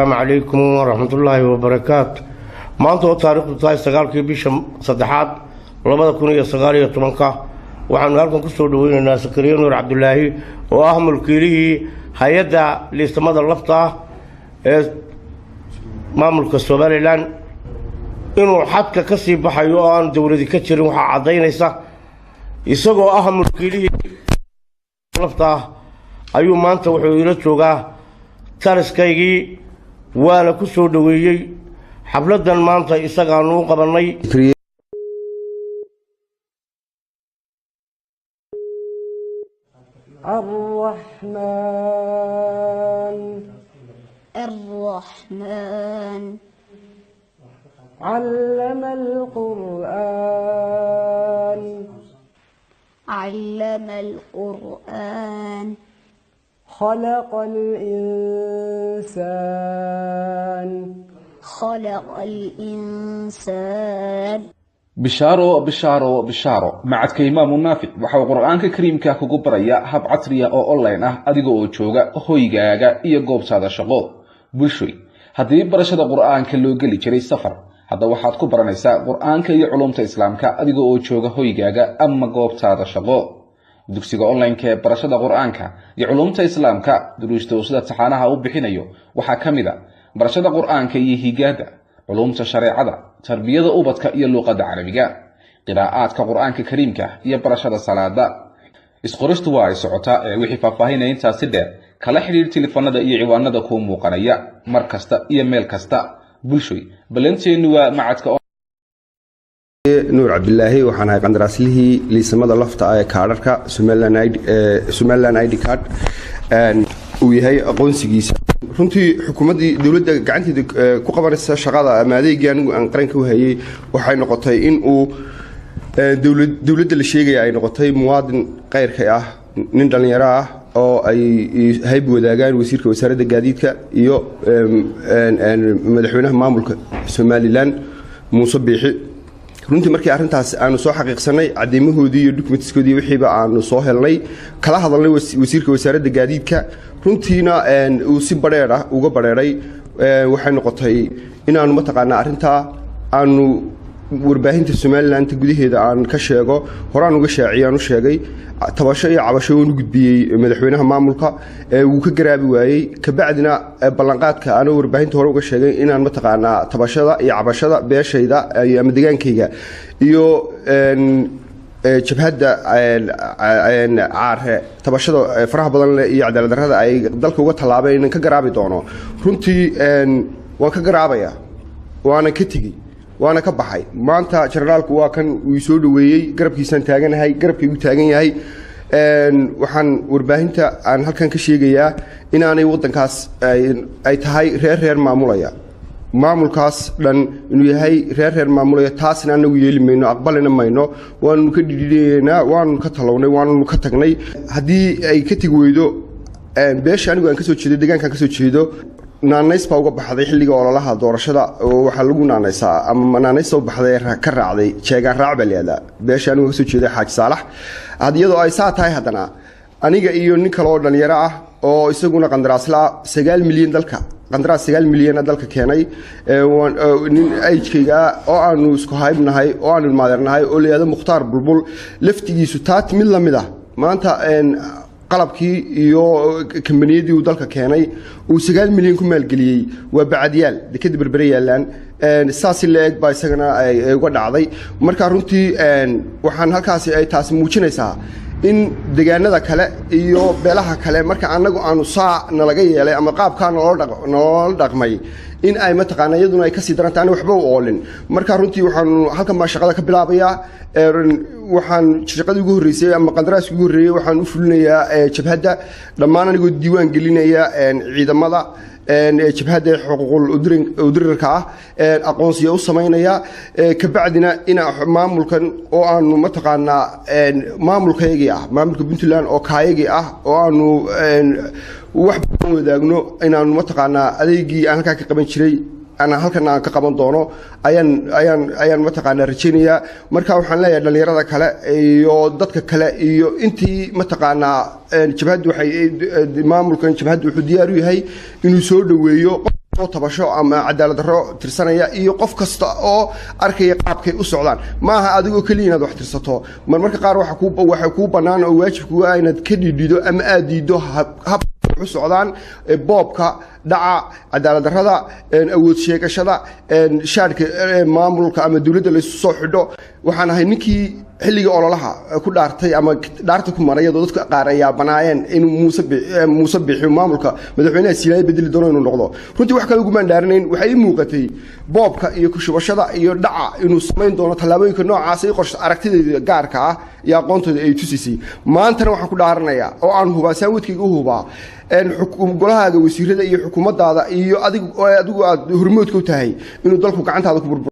السلام عليكم ورحمة الله وبركاته. ما أنت تاريخ تاي سجارك بيش صدحات لما تكون يا سجاري تمنكا وعن هالكم كسر دوين الناس كريم نور عبد الله وأهم الكيلي هيدا لاستماد اللفطة ما ملك السوبر لان إنه حتى كسي بحيوان دولة كتير وحعضين يسقوا أهم الكيلي لفطة أيوم ما أنت وحيلت شوقة تارس كيجي وأنا كسر دويي حفلة ما أنت يسقانو قبلني الرحمن علم القرآن خلق الإنسان bishaaro macadka imaamu naafid waxa uu qur-aanka kariimka kugu baraya hab casri ah oo online ah adiga oo jooga hoygaaga iyo goobtaada shaqo bulshoy haddii barashada qur-aanka loo geli jiray safar hadda waxaad ku baranaysaa qur-aanka iyo culumta islaamka adiga oo jooga hoygaaga ama goobtaada shaqo dugsiga online-ka ee barashada qur-aanka iyo culumta islaamka duruusta uu sida taxanaha u bixinayo waxaa ka mid ah barashada qur-aanka iyo higaada علومta shareecada tarbiyada ubadka iyo luqadda carabiga qiraa'aadka quraanka kariimka iyo barashada salaada isqoristu waa ay socotaa wixii faahfaahinaya intaasi dheer kala xiriir telefoonada iyo ciwaanada ku muuqanaya mar kasta iyo meel kasta bulshoy balanteenu waa macadka نور عبد الله وحنا قندراس له لسماد لفتا كاركا Somaliland ID card ويهي aqoonsigiisa runtii xukuumadii dawladda gacanteeda ku qabanaysa shaqada ama adeegii anigu aan qaranka u hayay waxay noqotay in uu dawladda la sheegay ay noqotay muwaadin qeyrka ah nin dhalinyaro ah oo ay hayb wadaagaan wasiirka wasaaradda gaadiidka iyo madaxweynaha maamulka Somaliland Muuse Biixi runtii markii arintaas aanu soo xaqiiqsanay cadeymahoodii iyo documentskoodii wixiiba aanu soo helnay kala hadalnay wasiirka wasaaradda gaadiidka runtiina uu si bareer ah uga bareeray waxay noqotay inaanu mataqaanaa arinta aanu warbaahinta Somaliland gudaheeda aan ka sheego horaan uga shaaciyaan u sheegay tabasho iyo cabasho uu gudbiyay madaxweynaha maamulka uu ka garaabi waayay ka bacdina ballanqaadka aan warbaahinta hore uga sheegay inaan mataqaanaa tabashada iyo cabashada beeshayda ama deegaankayga iyo jabhadda caare tabashada faraha badan iyo cadaalad darrada ay dalka uga talaabeen ka garaabi doono runtii waan ka garaabaya waana ka tigi waana ka baxay maanta generaalku waa kan uu soo dhaweeyay garabkiisan taaganahay garabkii uu taagan yahay waxaan warbaahinta aan halkan ka sheegayaa inaanay wadankaas ay tahay reer maamulaya maamulkaas dhan inuu yahay reer maamulaya taasna anagu yeelimayno aqbalina mayno waanu ka dhidhiidheynaa waanu ka talownay waanu ka tagnay haddii ay ka tigi weydo beesha anigu aan ka soo jeedo deegaanka aan ka soo jeedo naanays baa uga baxday xilliga ololaha doorashada oo waxa lagu naanaysaa ama naanays soo baxday ka raacday jeegaan raac baleeda beesha anigu ka soo jeeday Xaaj Saalax hadiyado ay tahay hadana aniga iyo nin kale oo dhalinyaro ah oo isaguna qandaraasla 9 milyan dalka qandaraas 9 milyan dalka keenay nin ajkayga oo aanu isku haybnahay oo aanu maadarnahay oo leeyahay Mukhtaar Bulbul laftigiisu taat mid lamid ah maanta qalabkii iyo kambaniyadii uu dalka keenay uu 9 milyan ku maalgeliyay waa bacadyaal dekada berbere yaalaan saasi leeg baa isagana ay uga dhacday marka runtii waxaan halkaas ay taas muujinaysaa in deegaanada kale iyo beelaha kale marka anagu aanu saacna laga yeelay ama qaabkaan loo dhaqmay in ay mataqaana iyaduna ay ka sii darantaan waxba u oolin marka runtii waxaan halkan ma shaqada ka bilaabayaa waxaan shaqadii ugu horeysay ama qandaraaskii ugu horeeyay waxaan u fulinayaa jabhadda dhammaan anigoo diiwaan gelinaya ciidamada jabhadda xuquuqul udirirka ah aqoonsiyo u sameynaya ka bacdina ina maamulkan oo aanu mataqaanaa maamulkaygii ah maamulka Puntland oo kaayagii ah oo aanu wax badan wadaagno inaanu mataqaanaa adeegii aan halka ka qaban jiray ana halkan aan ka qaban doono ayaan mataqaanaa rajeynaya marka waxaan leeyahay dhalinyarada kale iyo dadka kale iyo intii mataqaanaa jabhaddu waxay maamulkan jabhaddu wuxuu diyaar u yahay inuu soo dhaweeyo oo tabasho ama cadaalad darro tirsanaya iyo qof kasta oo arkaya qaabkay u socdaan maaha adigoo kaliya inaad wax tirsato marmarka qaar waxa kuu bannaan oo waajib kuga ah inaad ka dhiidhido ama aad diido hab u socdaan boobka dhaca cadaalad darrada awood sheegashada shaadhka maamulka ama dawladda la isu soo xidho waxaan ahay ninkii xilliga ololaha ku dhaartay ama dhaarta ku maray iyadoo dadka qaar ayaa banaayeen inuu Muuse bixiyo maamulka madaxweynaha Siinaay bedeli doono inuu noqdo runtii wax kale ugu maandaaranayn waxay ii muuqatay boobka iyo ku shubashada iyo dhaca inuu sameyn doono tallaabooyinka noocaas ay qorshe aragtideeda gaarka ah iyo aqoontooda ay tusisay maantana waxaan ku dhaaranayaa oo aan hubaa saawidkayga u hubaa golahaaga wasiirada iyo xukuumaddaada iyo adigu aad hormoodka u tahay inuu dalku gacantaada ku burburo